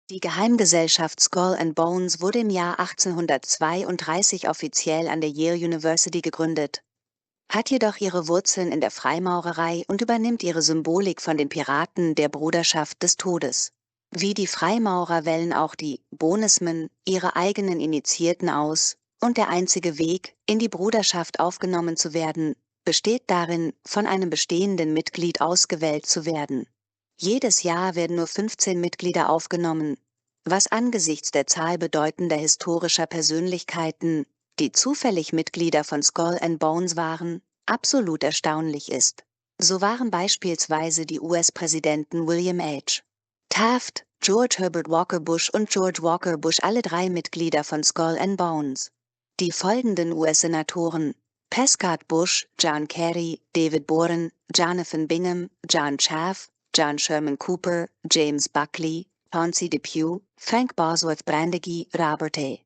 Die Geheimgesellschaft Skull and Bones wurde im Jahr 1832 offiziell an der Yale University gegründet, hat jedoch ihre Wurzeln in der Freimaurerei und übernimmt ihre Symbolik von den Piraten der Bruderschaft des Todes. Wie die Freimaurer wählen auch die Bonesmen ihre eigenen Initiierten aus, und der einzige Weg, in die Bruderschaft aufgenommen zu werden, besteht darin, von einem bestehenden Mitglied ausgewählt zu werden. Jedes Jahr werden nur 15 Mitglieder aufgenommen, was angesichts der Zahl bedeutender historischer Persönlichkeiten, die zufällig Mitglieder von Skull and Bones waren, absolut erstaunlich ist. So waren beispielsweise die US-Präsidenten William H. Taft, George Herbert Walker Bush und George Walker Bush alle drei Mitglieder von Skull and Bones. Die folgenden US-Senatoren: Prescott Bush, John Kerry, David Boren, Jonathan Bingham, John Chaff, John Sherman Cooper, James Buckley, Chauncey Depew, Frank Bosworth Brandegee, Robert A.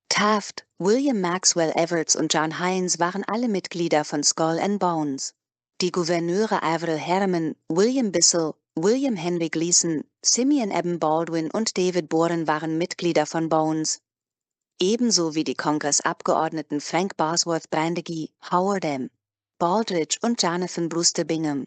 Taft, William Maxwell Evarts und John Hines waren alle Mitglieder von Skull and Bones. Die Gouverneure Averell Harriman, William Bissell, William Henry Gleason, Simeon Eben Baldwin und David Boren waren Mitglieder von Bones, ebenso wie die Kongressabgeordneten Frank Bosworth Brandegee, Howard M. Baldridge und Jonathan Brewster Bingham.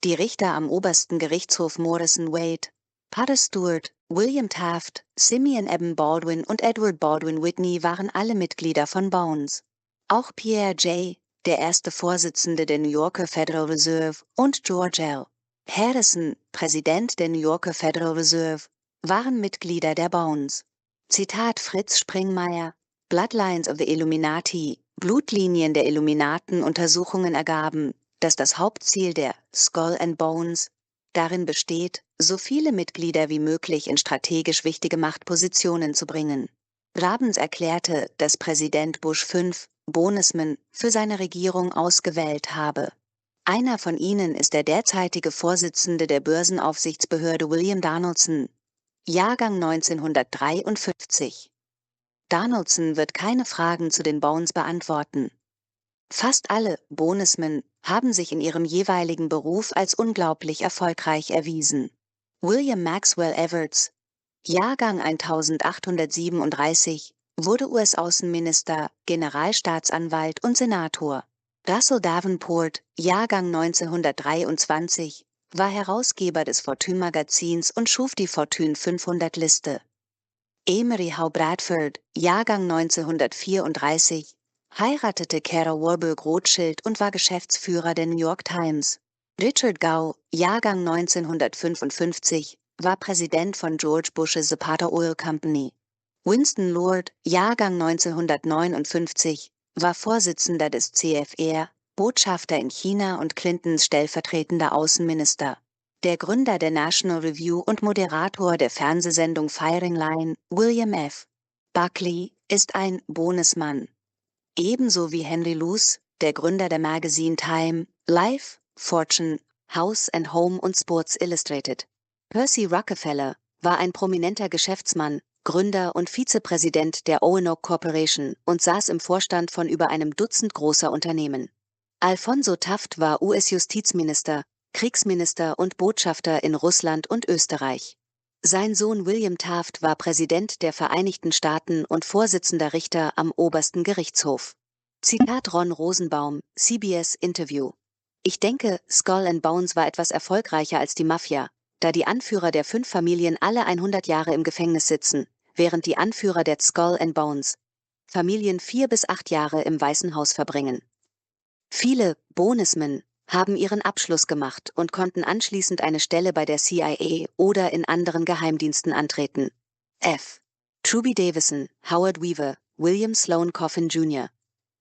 Die Richter am obersten Gerichtshof Morrison Wade, Potter Stewart, William Taft, Simeon Eben Baldwin und Edward Baldwin Whitney waren alle Mitglieder von Bones. Auch Pierre J., der erste Vorsitzende der New Yorker Federal Reserve, und George L. Harrison, Präsident der New Yorker Federal Reserve, waren Mitglieder der Bones. Zitat Fritz Springmeier: Bloodlines of the Illuminati, Blutlinien der Illuminaten-Untersuchungen ergaben, dass das Hauptziel der Skull and Bones darin besteht, so viele Mitglieder wie möglich in strategisch wichtige Machtpositionen zu bringen. Rabens erklärte, dass Präsident Bush 5 Bonesmen für seine Regierung ausgewählt habe. Einer von ihnen ist der derzeitige Vorsitzende der Börsenaufsichtsbehörde William Donaldson, Jahrgang 1953. Donaldson wird keine Fragen zu den Bones beantworten. Fast alle Bonesmen haben sich in ihrem jeweiligen Beruf als unglaublich erfolgreich erwiesen. William Maxwell Evarts, Jahrgang 1837, wurde US-Außenminister, Generalstaatsanwalt und Senator. Russell Davenport, Jahrgang 1923, war Herausgeber des Fortune-Magazins und schuf die Fortune 500-Liste. Emery Howe Bradford, Jahrgang 1934, heiratete Cara Warburg Rothschild und war Geschäftsführer der New York Times. Richard Gow, Jahrgang 1955, war Präsident von George Bush's Zapata Oil Company. Winston Lord, Jahrgang 1959, war Vorsitzender des CFR, Botschafter in China und Clintons stellvertretender Außenminister. Der Gründer der National Review und Moderator der Fernsehsendung Firing Line, William F. Buckley, ist ein Bonesman. Ebenso wie Henry Luce, der Gründer der Magazine Time, Life, Fortune, House and Home und Sports Illustrated. Percy Rockefeller war ein prominenter Geschäftsmann, Gründer und Vizepräsident der Oenoke Corporation und saß im Vorstand von über einem Dutzend großer Unternehmen. Alfonso Taft war US-Justizminister, Kriegsminister und Botschafter in Russland und Österreich. Sein Sohn William Taft war Präsident der Vereinigten Staaten und Vorsitzender Richter am obersten Gerichtshof. Zitat Ron Rosenbaum, CBS Interview: Ich denke, Skull and Bones war etwas erfolgreicher als die Mafia, da die Anführer der 5 Familien alle 100 Jahre im Gefängnis sitzen, während die Anführer der Skull and Bones Familien 4 bis 8 Jahre im Weißen Haus verbringen. Viele Bonesmen haben ihren Abschluss gemacht und konnten anschließend eine Stelle bei der CIA oder in anderen Geheimdiensten antreten. F. Truby Davison, Howard Weaver, William Sloane Coffin Jr.,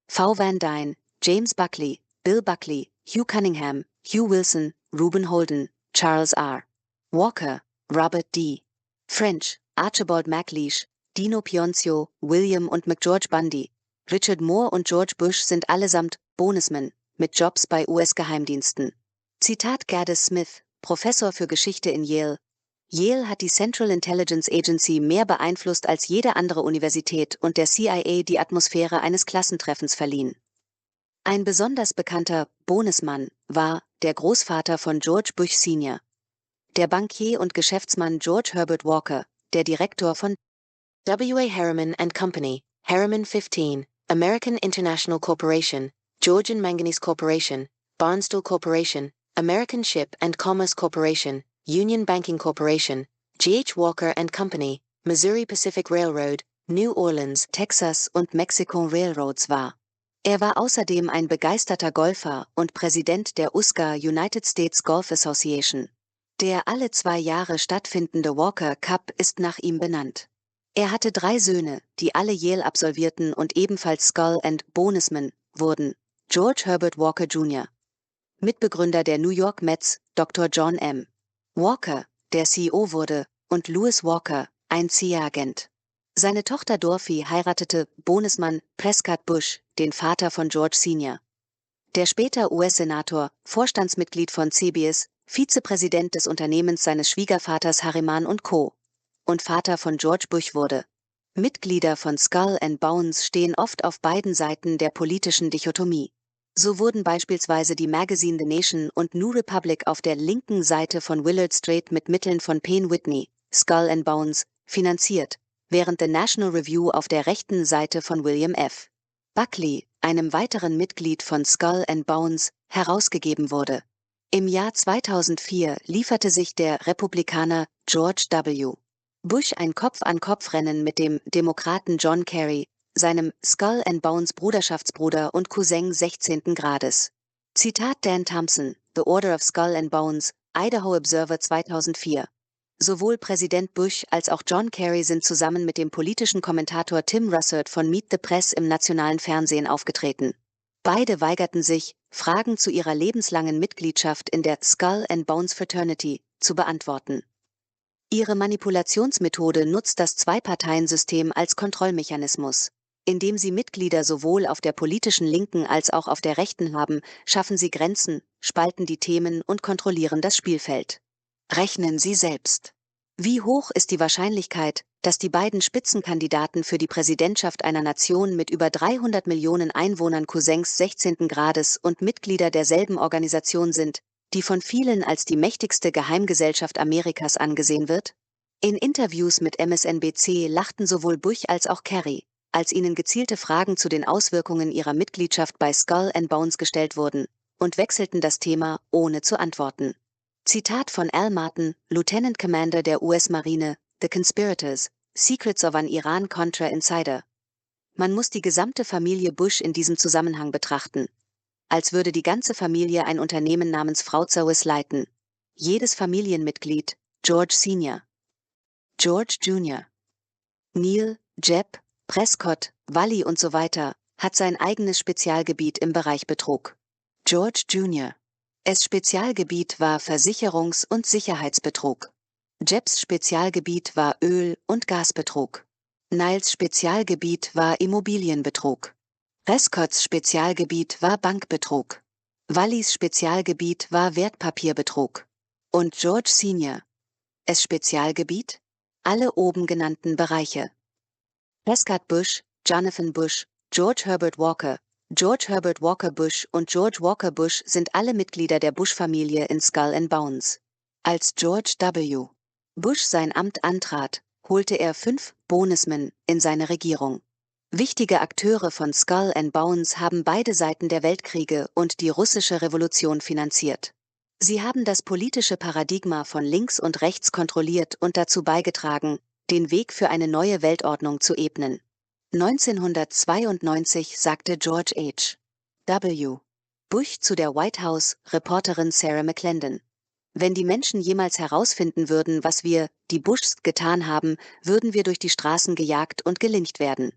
V. Van Dyne, James Buckley, Bill Buckley, Hugh Cunningham, Hugh Wilson, Reuben Holden, Charles R. Walker, Robert D. French, Archibald MacLeish, Dino Pioncio, William und McGeorge Bundy, Richard Moore und George Bush sind allesamt Bonesmen mit Jobs bei US-Geheimdiensten. Zitat Gaddis Smith, Professor für Geschichte in Yale: Yale hat die Central Intelligence Agency mehr beeinflusst als jede andere Universität und der CIA die Atmosphäre eines Klassentreffens verliehen. Ein besonders bekannter Bonesman war der Großvater von George Bush Sr., der Bankier und Geschäftsmann George Herbert Walker, der Direktor von W.A. Harriman and Company, Harriman 15, American International Corporation, Georgian Manganese Corporation, Barnstable Corporation, American Ship and Commerce Corporation, Union Banking Corporation, G.H. Walker and Company, Missouri Pacific Railroad, New Orleans, Texas und Mexico Railroads war. Er war außerdem ein begeisterter Golfer und Präsident der USGA United States Golf Association. Der alle 2 Jahre stattfindende Walker Cup ist nach ihm benannt. Er hatte 3 Söhne, die alle Yale absolvierten und ebenfalls Skull and Bonesmen wurden. George Herbert Walker Jr., Mitbegründer der New York Mets, Dr. John M. Walker, der CEO wurde, und Louis Walker, ein CIA-Agent. Seine Tochter Dorothy heiratete Bonesman Prescott Bush, den Vater von George Sr., der später US-Senator, Vorstandsmitglied von CBS, Vizepräsident des Unternehmens seines Schwiegervaters Harriman & Co. und Vater von George Bush wurde. Mitglieder von Skull and Bones stehen oft auf beiden Seiten der politischen Dichotomie. So wurden beispielsweise die Magazine The Nation und New Republic auf der linken Seite von Willard Straight mit Mitteln von Payne Whitney, Skull and Bones, finanziert, während The National Review auf der rechten Seite von William F. Buckley, einem weiteren Mitglied von Skull and Bones, herausgegeben wurde. Im Jahr 2004 lieferte sich der Republikaner George W. Bush ein Kopf-an-Kopf-Rennen mit dem Demokraten John Kerry, seinem Skull and Bones Bruderschaftsbruder und Cousin 16. Grades. Zitat Dan Thompson, The Order of Skull and Bones, Idaho Observer 2004. Sowohl Präsident Bush als auch John Kerry sind zusammen mit dem politischen Kommentator Tim Russert von Meet the Press im nationalen Fernsehen aufgetreten. Beide weigerten sich, Fragen zu ihrer lebenslangen Mitgliedschaft in der Skull and Bones Fraternity zu beantworten. Ihre Manipulationsmethode nutzt das Zwei-Parteien-System als Kontrollmechanismus. Indem sie Mitglieder sowohl auf der politischen Linken als auch auf der Rechten haben, schaffen sie Grenzen, spalten die Themen und kontrollieren das Spielfeld. Rechnen Sie selbst. Wie hoch ist die Wahrscheinlichkeit, dass die beiden Spitzenkandidaten für die Präsidentschaft einer Nation mit über 300 Millionen Einwohnern Cousins 16. Grades und Mitglieder derselben Organisation sind, die von vielen als die mächtigste Geheimgesellschaft Amerikas angesehen wird? In Interviews mit MSNBC lachten sowohl Bush als auch Kerry, als ihnen gezielte Fragen zu den Auswirkungen ihrer Mitgliedschaft bei Skull and Bones gestellt wurden, und wechselten das Thema, ohne zu antworten. Zitat von Al Martin, Lieutenant Commander der US-Marine, The Conspirators, Secrets of an Iran-Contra Insider. Man muss die gesamte Familie Bush in diesem Zusammenhang betrachten. Als würde die ganze Familie ein Unternehmen namens Frau Zerwis leiten. Jedes Familienmitglied, George Sr., George Jr., Neil, Jeb, Prescott, Wally und so weiter, hat sein eigenes Spezialgebiet im Bereich Betrug. George Jr. Es Spezialgebiet war Versicherungs- und Sicherheitsbetrug. Jebs Spezialgebiet war Öl- und Gasbetrug. Niles Spezialgebiet war Immobilienbetrug. Prescotts Spezialgebiet war Bankbetrug. Wallys Spezialgebiet war Wertpapierbetrug. Und George Sr. Es Spezialgebiet? Alle oben genannten Bereiche. Prescott Bush, Jonathan Bush, George Herbert Walker Bush und George Walker Bush sind alle Mitglieder der Bush-Familie in Skull and Bones. Als George W. Bush sein Amt antrat, holte er 5 Bonesmen in seine Regierung. Wichtige Akteure von Skull and Bones haben beide Seiten der Weltkriege und die russische Revolution finanziert. Sie haben das politische Paradigma von links und rechts kontrolliert und dazu beigetragen, den Weg für eine neue Weltordnung zu ebnen. 1992 sagte George H. W. Bush zu der White House-Reporterin Sarah McClendon: Wenn die Menschen jemals herausfinden würden, was wir, die Bushs, getan haben, würden wir durch die Straßen gejagt und gelyncht werden.